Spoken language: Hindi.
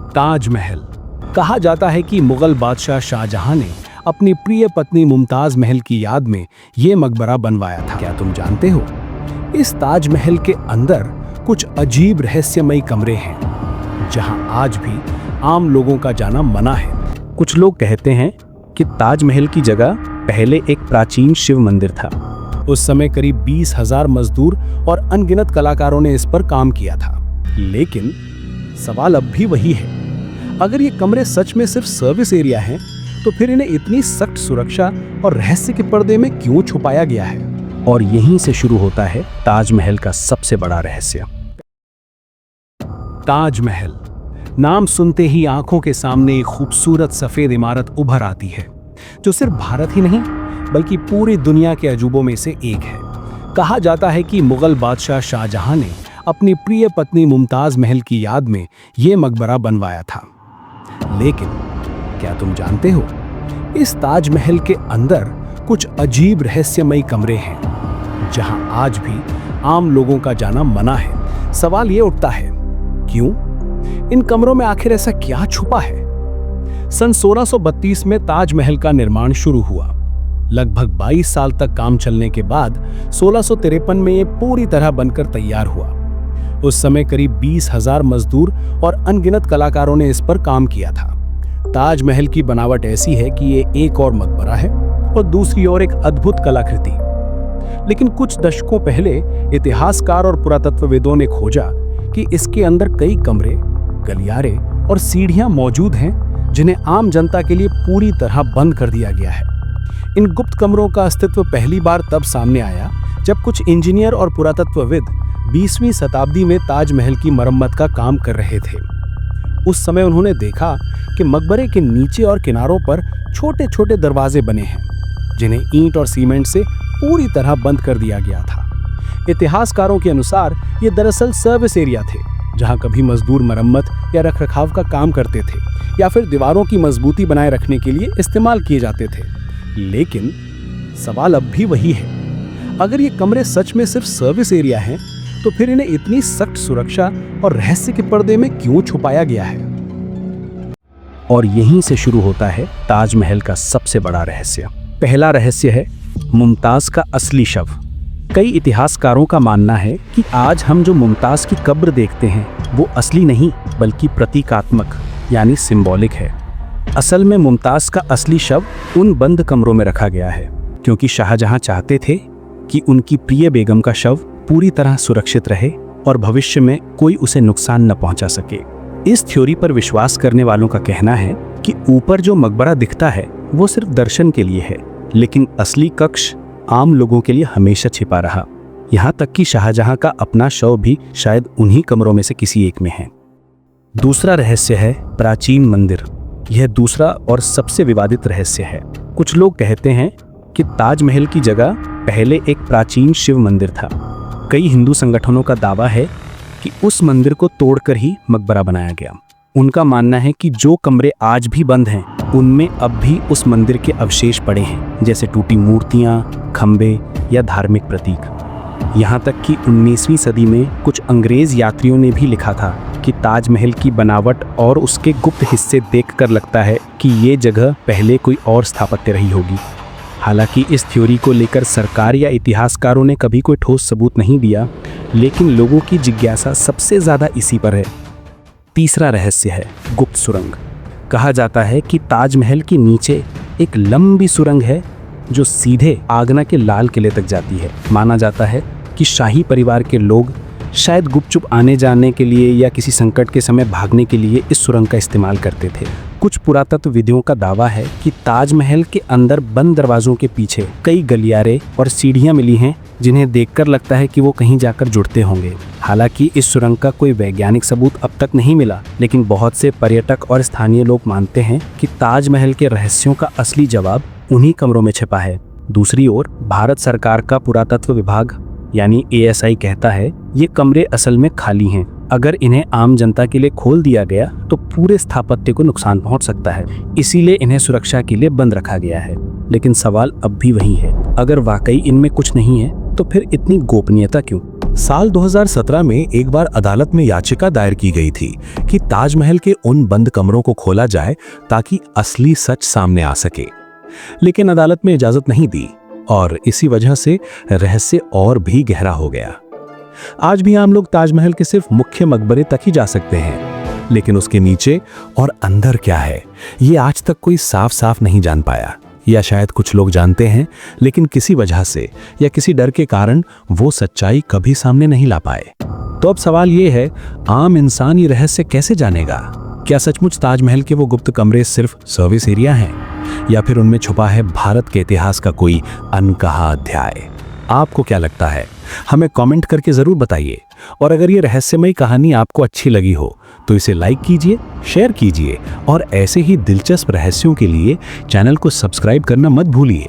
ताजमहल। कहा जाता है कि मुगल बादशाह शाहजहां ने अपनी प्रिय पत्नी मुमताज महल की याद में ये मकबरा बनवाया था। क्या तुम जानते हो, इस ताजमहल के अंदर कुछ अजीब रहस्यमयी कमरे हैं जहां आज भी आम लोगों का जाना मना है। कुछ लोग कहते हैं कि ताजमहल की जगह पहले एक प्राचीन शिव मंदिर था। उस समय करीब 20,000 मजदूर और अनगिनत कलाकारों ने इस पर काम किया था। लेकिन सवाल अब भी वही है, अगर ये कमरे सच में सिर्फ सर्विस एरिया हैं, तो फिर इन्हें इतनी सख्त सुरक्षा और रहस्य के पर्दे में क्यों छुपाया गया है? और यहीं से शुरू होता है ताजमहल का सबसे बड़ा रहस्य। ताजमहल नाम सुनते ही आंखों के सामने एक खूबसूरत सफेद इमारत उभर आती है, जो सिर्फ भारत ही नहीं बल्कि पूरी दुनिया के अजूबों में से एक है। कहा जाता है कि मुगल बादशाह शाहजहां ने अपनी प्रिय पत्नी मुमताज महल की याद में ये मकबरा बनवाया था। लेकिन क्या तुम जानते हो, इस ताजमहल के अंदर कुछ अजीब रहस्यमयी कमरे हैं जहां आज भी आम लोगों का जाना मना है। सवाल ये उठता है, क्यों? इन कमरों में आखिर ऐसा क्या छुपा है? सन 1632 में ताजमहल का निर्माण शुरू हुआ। लगभग 22 साल तक काम चलने के बाद 1653 में ये पूरी तरह बनकर तैयार हुआ। उस समय करीब 20,000 मजदूर और अनगिनत कलाकारों ने इस पर काम किया था। ताजमहल की बनावट ऐसी है कि ये एक और मकबरा है और दूसरी ओर एक अद्भुत कलाकृति। लेकिन कुछ दशकों पहले इतिहासकार और पुरातत्वविदों ने खोजा कि इसके अंदर कई कमरे, गलियारे और सीढ़ियां मौजूद हैं जिन्हें आम जनता के लिए पूरी तरह बंद कर दिया गया है। इन गुप्त कमरों का अस्तित्व पहली बार तब सामने आया जब कुछ इंजीनियर और पुरातत्वविद 20वीं शताब्दी में ताजमहल की मरम्मत का काम कर रहे थे। उस समय उन्होंने देखा कि मकबरे के नीचे और किनारों पर छोटे छोटे दरवाजे बने हैं जिन्हें ईंट और सीमेंट से पूरी तरह बंद कर दिया गया था। इतिहासकारों के अनुसार ये दरअसल सर्विस एरिया थे, जहां कभी मजदूर मरम्मत या रखरखाव का काम करते थे या फिर दीवारों की मजबूती बनाए रखने के लिए इस्तेमाल किए जाते थे। लेकिन सवाल अब भी वही है, अगर ये कमरे सच में सिर्फ सर्विस एरिया हैं, तो फिर इन्हें इतनी सख्त सुरक्षा और रहस्य के पर्दे में क्यों छुपाया गया है? और यहीं से शुरू होता है ताजमहल का सबसे बड़ा रहस्य। पहला रहस्य है मुमताज का असली शव। कई इतिहासकारों का मानना है कि आज हम जो मुमताज की कब्र देखते हैं वो असली नहीं बल्कि प्रतीकात्मक यानी सिंबॉलिक है। असल में मुमताज का असली शव उन बंद कमरों में रखा गया है क्योंकि शाहजहां चाहते थे कि उनकी प्रिय बेगम का शव पूरी तरह सुरक्षित रहे और भविष्य में कोई उसे नुकसान न पहुंचा सके। इस थ्योरी पर विश्वास करने वालों का कहना है कि ऊपर जो मकबरा दिखता है वो सिर्फ दर्शन के लिए है, लेकिन असली कक्ष आम लोगों के लिए हमेशा छिपा रहा। यहाँ तक कि शाहजहां का अपना शव भी शायद उन्हीं कमरों में से किसी एक में है। दूसरा रहस्य है प्राचीन मंदिर। यह दूसरा और सबसे विवादित रहस्य है। कुछ लोग कहते हैं कि ताजमहल की जगह पहले एक प्राचीन शिव मंदिर था। कई हिंदू संगठनों का दावा है कि उस मंदिर को तोड़कर ही मकबरा बनाया गया। उनका मानना है कि जो कमरे आज भी बंद हैं, उनमें अब भी उस मंदिर के अवशेष पड़े हैं, जैसे टूटी मूर्तियां, खंबे या धार्मिक प्रतीक। यहाँ तक कि 19वीं सदी में कुछ अंग्रेज यात्रियों ने भी लिखा था कि ताजमहल की बनावट और उसके गुप्त हिस्से देखकर लगता है कि ये जगह पहले कोई और स्थापत्य रही होगी। हालांकि इस थ्योरी को लेकर सरकार या इतिहासकारों ने कभी कोई ठोस सबूत नहीं दिया, लेकिन लोगों की जिज्ञासा सबसे ज़्यादा इसी पर है। तीसरा रहस्य है गुप्त सुरंग। कहा जाता है कि ताजमहल के नीचे एक लंबी सुरंग है जो सीधे आगरा के लाल किले तक जाती है। माना जाता है कि शाही परिवार के लोग शायद गुपचुप आने जाने के लिए या किसी संकट के समय भागने के लिए इस सुरंग का इस्तेमाल करते थे। कुछ पुरातत्वविदों का दावा है कि ताजमहल के अंदर बंद दरवाजों के पीछे कई गलियारे और सीढ़ियां मिली हैं जिन्हें देखकर लगता है कि वो कहीं जाकर जुड़ते होंगे। हालांकि इस सुरंग का कोई वैज्ञानिक सबूत अब तक नहीं मिला, लेकिन बहुत से पर्यटक और स्थानीय लोग मानते हैं कि ताजमहल के रहस्यों का असली जवाब उन्हीं कमरों में छिपा है। दूसरी ओर भारत सरकार का पुरातत्व विभाग यानी ASI कहता है ये कमरे असल में खाली हैं। अगर इन्हें आम जनता के लिए खोल दिया गया तो पूरे स्थापत्य को नुकसान पहुंच सकता है, इसीलिए इन्हें सुरक्षा के लिए बंद रखा गया है। लेकिन सवाल अब भी वही है, अगर वाकई इनमें कुछ नहीं है तो फिर इतनी गोपनीयता क्यों? साल 2017 में एक बार अदालत में याचिका दायर की गई थी कि ताजमहल के उन बंद कमरों को खोला जाए ताकि असली सच सामने आ सके, लेकिन अदालत में इजाजत नहीं दी और इसी वजह से रहस्य और भी गहरा हो गया। आज भी आम लोग ताजमहल के सिर्फ मुख्य मकबरे तक ही जा सकते हैं, लेकिन उसके नीचे और अंदर क्या है ये आज तक कोई साफ साफ नहीं जान पाया, या शायद कुछ लोग जानते हैं लेकिन किसी वजह से या किसी डर के कारण वो सच्चाई कभी सामने नहीं ला पाए। तो अब सवाल ये है, आम इंसान ये रहस्य कैसे जानेगा? क्या सचमुच ताजमहल के वो गुप्त कमरे सिर्फ सर्विस एरिया हैं, या फिर उनमें छुपा है भारत के इतिहास का कोई अनकहा अध्याय? आपको क्या लगता है? हमें कमेंट करके जरूर बताइए। और अगर ये रहस्यमयी कहानी आपको अच्छी लगी हो तो इसे लाइक कीजिए, शेयर कीजिए और ऐसे ही दिलचस्प रहस्यों के लिए चैनल को सब्सक्राइब करना मत भूलिए।